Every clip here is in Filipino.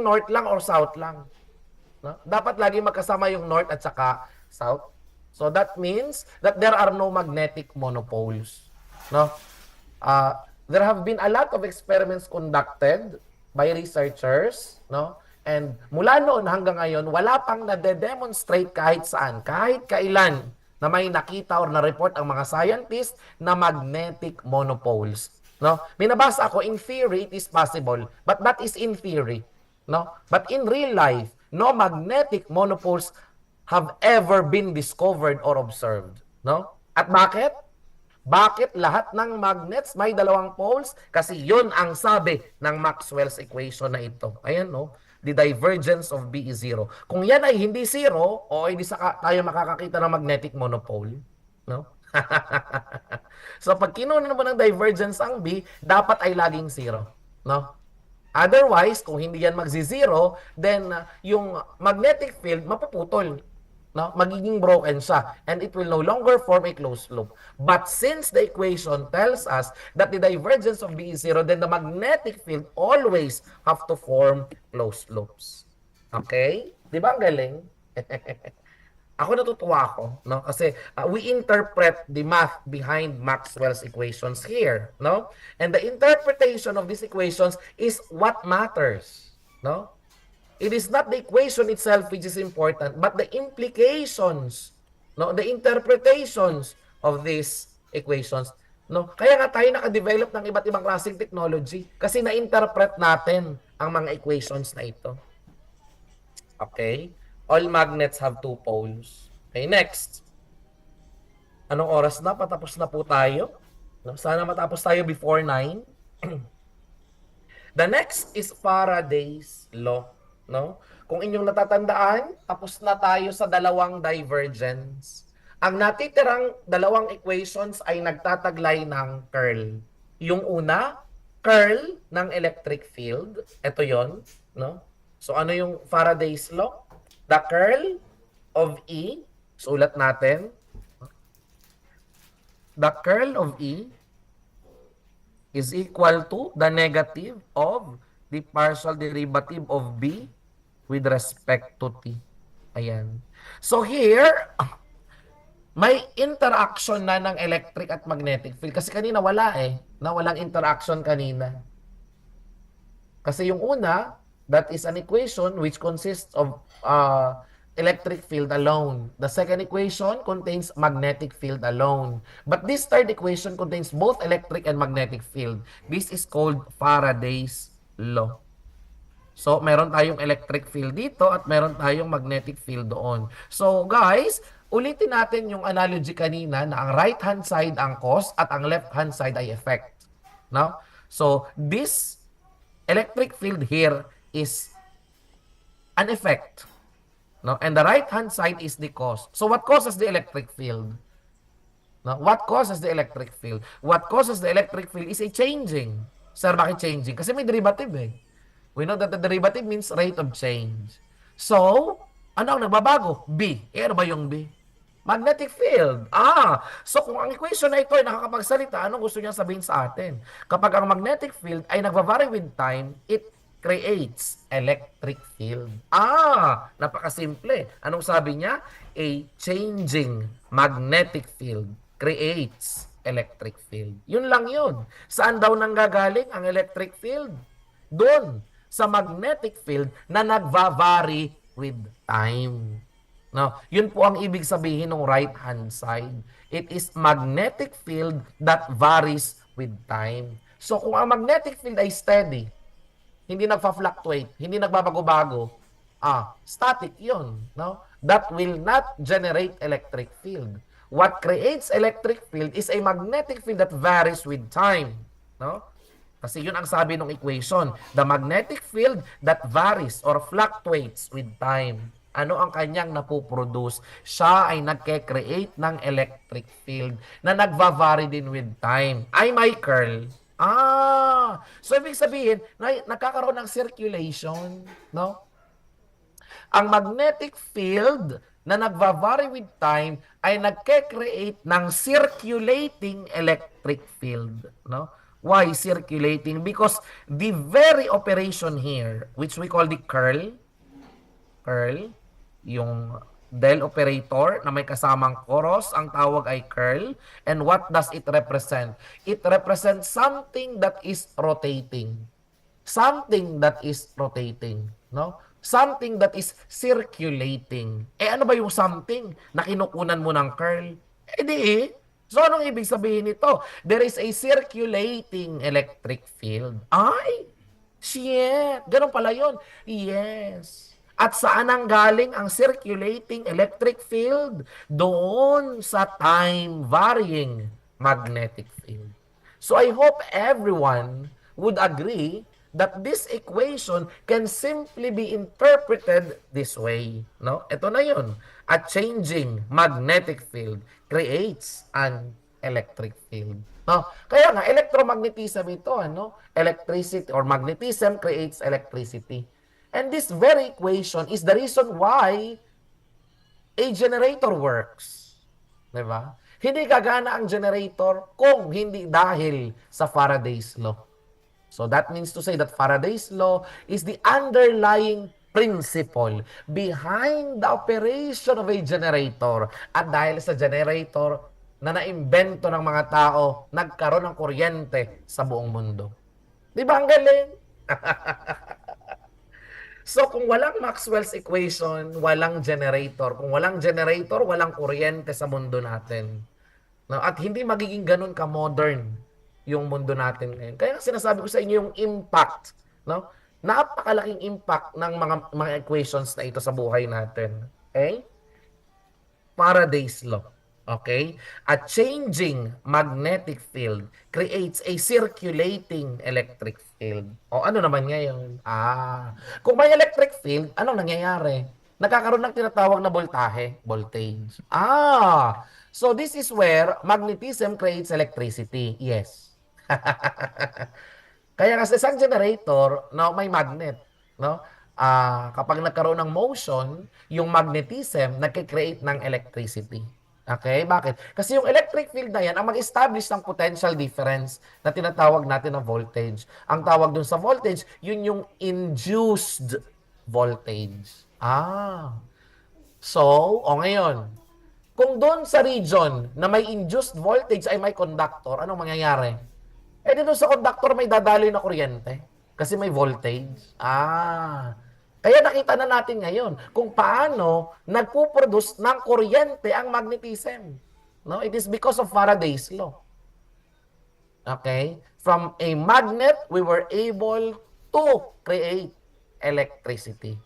north lang or south lang. No? Dapat lagi magkasama yung north at saka south. So that means that there are no magnetic monopoles. No? Uh, there have been a lot of experiments conducted by researchers, no? And mula noon hanggang ngayon, wala pang nade-demonstrate kahit saan, kahit kailan na may nakita or na-report ang mga scientists na magnetic monopoles. No? Minabasa ako, in theory, it is possible. But that is in theory. No? But in real life, no magnetic monopoles have ever been discovered or observed. No? At bakit? Bakit lahat ng magnets may dalawang poles? Kasi yun ang sabi ng Maxwell's equation na ito. Ayan, no? The divergence of B is zero. Kung yan ay hindi zero, o hindi tayo makakakita ng magnetic monopole. No? So, pag kinunan mo ng divergence ang B, dapat ay laging zero. No? Otherwise, kung hindi yan magzi-zero, then yung magnetic field mapuputol. No? Magiging broken siya and it will no longer form a closed loop. But since the equation tells us that the divergence of B is zero, then the magnetic field always have to form closed loops. Okay? Di ba ang galing? Ako natutuwa ako, no? Kasi we interpret the math behind Maxwell's equations here, no? And the interpretation of these equations is what matters, no? It is not the equation itself which is important, but the implications, no, the interpretations of these equations. No? Kaya nga tayo naka-develop ng iba't ibang klaseng technology kasi na-interpret natin ang mga equations na ito. Okay? All magnets have two poles. Okay, next. Anong oras na? Patapos na po tayo. No? Sana matapos tayo before 9. The next is Faraday's law. No? Kung inyong natatandaan, tapos na tayo sa dalawang divergence. Ang natitirang dalawang equations ay nagtataglay ng curl. Yung una, curl ng electric field. Ito yon, no? So ano yung Faraday's law? The curl of E, sulat natin. The curl of E is equal to the negative of the partial derivative of B with respect to T. Ayan. So here, may interaction na ng electric at magnetic field. Kasi kanina wala eh. Na walang interaction kanina. Kasi yung una, that is an equation which consists of electric field alone. The second equation contains magnetic field alone. But this third equation contains both electric and magnetic field. This is called Faraday's law. So, meron tayong electric field dito at meron tayong magnetic field doon. So, guys, ulitin natin yung analogy kanina na ang right-hand side ang cause at ang left-hand side ay effect. No? So, this electric field here is an effect. No? And the right-hand side is the cause. So, what causes the electric field? No? What causes the electric field? What causes the electric field is a changing. Sir, bakit changing? Kasi may derivative eh. We know that the derivative means rate of change. So, ano ang nagbabago? B. Ano ba yung B? Magnetic field. So kung ang equation na ito ay nakakapagsalita, anong gusto niya sabihin sa atin? Kapag ang magnetic field ay nagva-vary with time, it creates electric field. Napakasimple. Anong sabi niya? A changing magnetic field creates electric field. Yun lang yun. Saan daw nanggagaling ang electric field? Doon sa magnetic field na nagva-vary with time. No, yun po ang ibig sabihin ng right-hand side. It is magnetic field that varies with time. So kung ang magnetic field ay steady, hindi nagfa-fluctuate, hindi nagbabago-bago, static yun. No? That will not generate electric field. What creates electric field is a magnetic field that varies with time. No? Kasi yun ang sabi ng equation. The magnetic field that varies or fluctuates with time. Ano ang kanyang napuproduce? Siya ay nagke-create ng electric field na nagva-vary din with time. Ay may curl. So ibig sabihin, nagkakaroon ng circulation, no? Ang magnetic field na nagva-vary with time ay nagke-create ng circulating electric field, no? Why circulating? Because the very operation here, which we call the curl, yung del operator na may kasamang chorus, ang tawag ay curl. And what does it represent? It represents something that is rotating. Something that is rotating, no? Something that is circulating. Ano ba yung something na kinukunan mo ng curl? Di eh. So, anong ibig sabihin nito? There is a circulating electric field. Ay! Shit! Ganun pala yun. Yes. At saan ang galing ang circulating electric field? Doon sa time-varying magnetic field. So I hope everyone would agree that this equation can simply be interpreted this way. No? Ito na yun. A changing magnetic field creates an electric field. No? Kaya nga, electromagnetism ito. Ano? Electricity or magnetism creates electricity. And this very equation is the reason why a generator works. Diba? Hindi gagana ang generator kung hindi dahil sa Faraday's law. So that means to say that Faraday's law is the underlying principle behind the operation of a generator. At dahil sa generator na naimbento ng mga tao, nagkaroon ng kuryente sa buong mundo. Di ba ang galing? So, kung walang Maxwell's equation, walang generator. Kung walang generator, walang kuryente sa mundo natin. No? At hindi magiging ganun ka-modern yung mundo natin ngayon. Kaya sinasabi ko sa inyo yung impact. No? Napakalaking impact ng mga equations na ito sa buhay natin. Okay? Faraday's law. Okay? A changing magnetic field creates a circulating electric field. O ano naman ngayon? Kung may electric field, anong nangyayari? Nagkakaroon ng tinatawag na voltage. So this is where magnetism creates electricity. Yes. Kaya kasi isang generator, no, may magnet, no? Kapag nagkaroon ng motion, yung magnetism nagke-create ng electricity. Okay, bakit? Kasi yung electric field na yan ang mag-establish ng potential difference na tinatawag natin na voltage. Ang tawag dun sa voltage, yun yung induced voltage. So, ngayon, kung doon sa region na may induced voltage ay may conductor, anong mangyayari? Dito sa conductor may dadaloy na kuryente kasi may voltage. Kaya nakita na natin ngayon kung paano nagpo-produce ng kuryente ang magnetism. No? It is because of Faraday's law. Okay? From a magnet, we were able to create electricity.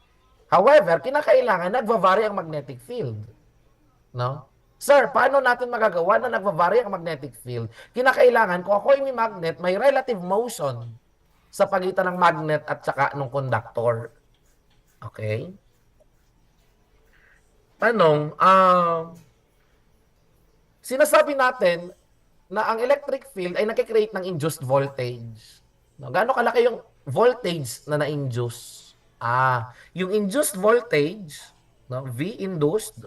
However, kinakailangan nagva-vary ang magnetic field. No? Sir, paano natin magagawa na nagva-vary ang magnetic field? Kinakailangan, kung ako ay may magnet, may relative motion sa pagitan ng magnet at saka ng conductor. Okay? Tanong, sinasabi natin na ang electric field ay nakikreate ng induced voltage. Gaano kalaki yung voltage na na-induce? Yung induced voltage, V induced,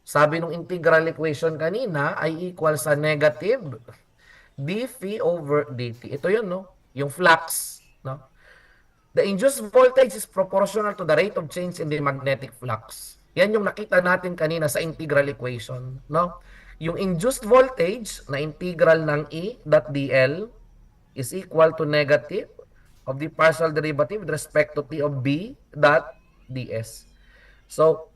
sabi nung integral equation kanina ay equal sa negative dphi over dt. Ito yun, no? Yung flux, no? The induced voltage is proportional to the rate of change in the magnetic flux. Yan yung nakita natin kanina sa integral equation, no? Yung induced voltage na integral ng E dot dl is equal to negative of the partial derivative with respect to T of B dot ds. So,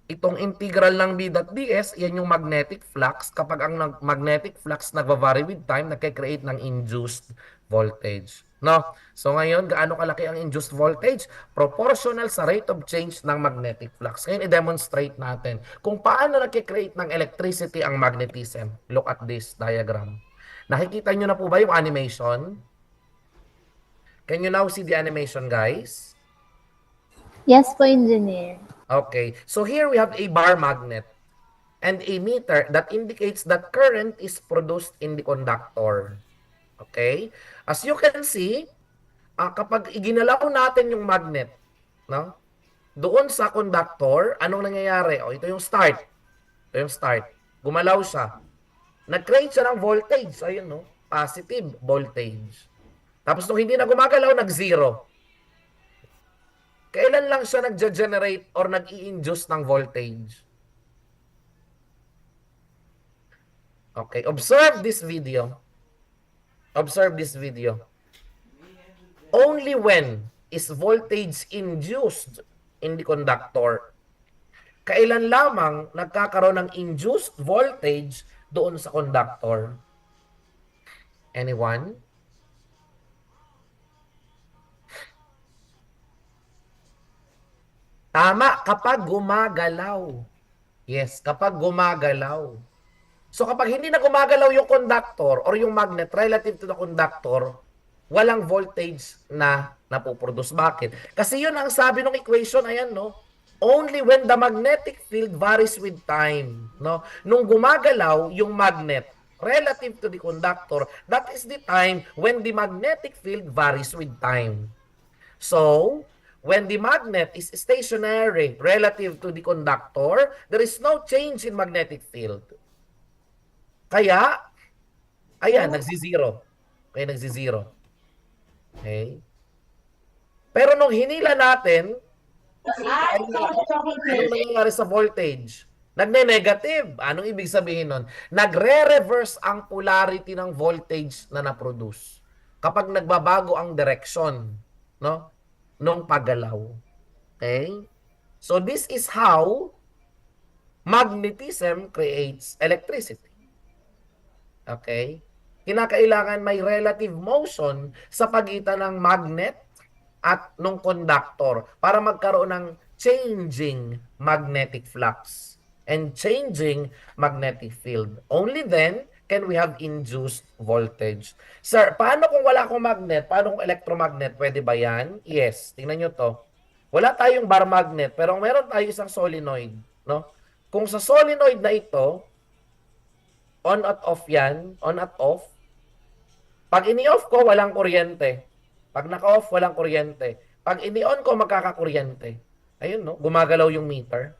itong integral ng B dot ds, yan yung magnetic flux. Kapag ang magnetic flux nagva-vary with time, nagke-create ng induced voltage. No? So ngayon, gaano kalaki ang induced voltage? Proportional sa rate of change ng magnetic flux. Ngayon, i-demonstrate natin kung paano nagke-create ng electricity ang magnetism. Look at this diagram. Nakikita nyo na po ba yung animation? Can you now see the animation, guys? Yes po, engineer. Okay. So here we have a bar magnet and a meter that indicates that current is produced in the conductor. Okay? As you can see, kapag iginalaw natin yung magnet, no? Doon sa conductor, anong nangyayari? Ito yung start. Ito yung start. Gumalaw siya. Nag-create siya ng voltage. Ayun, no? positive voltage. Tapos nung hindi na gumagalaw, nag-zero. Kailan lang siya nag-generate or nag-i-induce ng voltage? Okay, observe this video. Observe this video. Only when is voltage induced in the conductor, kailan lamang nagkakaroon ng induced voltage doon sa conductor? Anyone? Tama, kapag gumagalaw. Yes, kapag gumagalaw. So kapag hindi na gumagalaw yung conductor or yung magnet relative to the conductor, walang voltage na napoproduce. Bakit? Kasi yun ang sabi ng equation, ayan, no? Only when the magnetic field varies with time, no? Nung gumagalaw yung magnet relative to the conductor, that is the time when the magnetic field varies with time. So, when the magnet is stationary relative to the conductor, there is no change in magnetic field. Kaya, ayan, nagsi-zero. Okay, nagsi-zero. Okay? Pero nung hinila natin, anong nangyayari sa voltage? Nagne-negative. Anong ibig sabihin nun? Nagre-reverse ang polarity ng voltage na na-produce kapag nagbabago ang direction, no? Nung paggalaw. Okay? So this is how magnetism creates electricity. Okay? Kinakailangan may relative motion sa pagitan ng magnet at nung conductor para magkaroon ng changing magnetic flux and changing magnetic field. Only then can we have induced voltage. Sir, paano kung wala akong magnet? Paano kung electromagnet? Pwede ba yan? Yes. Tingnan nyo to. Wala tayong bar magnet, pero meron tayo isang solenoid. No? Kung sa solenoid na ito, on at off yan, on at off. Pag ini-off ko, walang kuryente. Pag naka-off, walang kuryente. Pag ini-on ko, magkakakuryente. Ayun, no? Gumagalaw yung meter.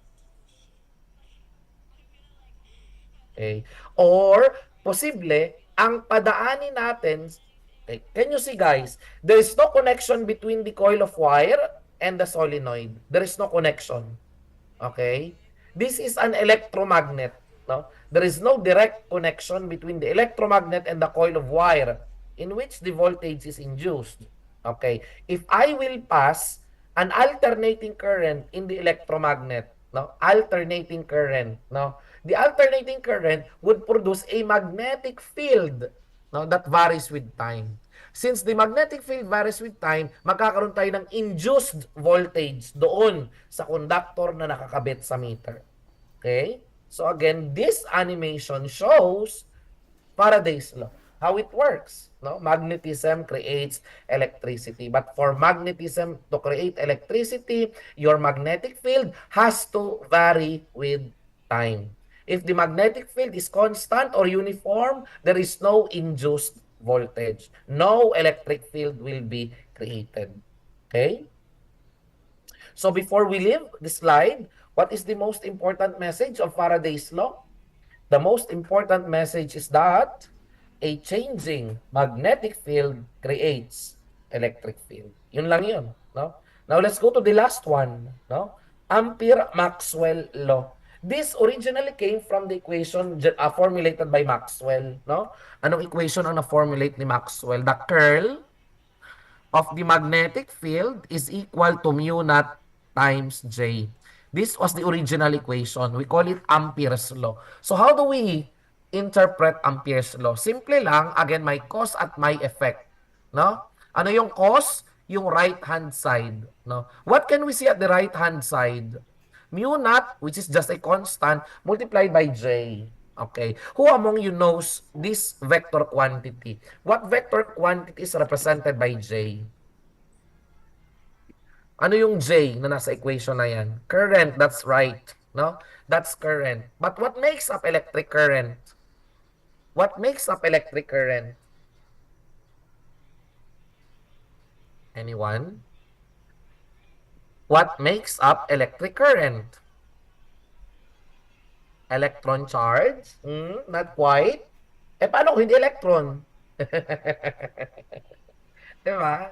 Okay. Or, posible, ang padaanin natin, okay, can you see guys, there is no connection between the coil of wire and the solenoid. There is no connection. Okay? This is an electromagnet. No? There is no direct connection between the electromagnet and the coil of wire in which the voltage is induced. Okay? If I will pass an alternating current in the electromagnet, no? Alternating current, no? The alternating current would produce a magnetic field, no, that varies with time. Since the magnetic field varies with time, magkakaroon tayo ng induced voltage doon sa conductor na nakakabit sa meter. Okay? So again, this animation shows Faraday's law, how it works. No? Magnetism creates electricity. But for magnetism to create electricity, your magnetic field has to vary with time. If the magnetic field is constant or uniform, there is no induced voltage. No electric field will be created. Okay? So before we leave the slide, what is the most important message of Faraday's law? The most important message is that a changing magnetic field creates electric field. Yun lang yun. No? Now let's go to the last one. No? Ampere-Maxwell law. This originally came from the equation formulated by Maxwell. No? Anong equation ang na-formulate ni Maxwell? The curl of the magnetic field is equal to mu naught times J. This was the original equation. We call it Ampere's law. So how do we interpret Ampere's law? Simple lang, again, may cause at may effect. No? Ano yung cause? Yung right-hand side. No? What can we see at the right-hand side? Mu naught, which is just a constant, multiplied by J. Okay. Who among you knows this vector quantity? What vector quantity is represented by J? Ano yung J na nasa equation na yan? Current, that's right. No? That's current. But what makes up electric current? What makes up electric current? Anyone? What makes up electric current? Electron charge? Not quite. Eh, paano kung hindi electron? Di ba?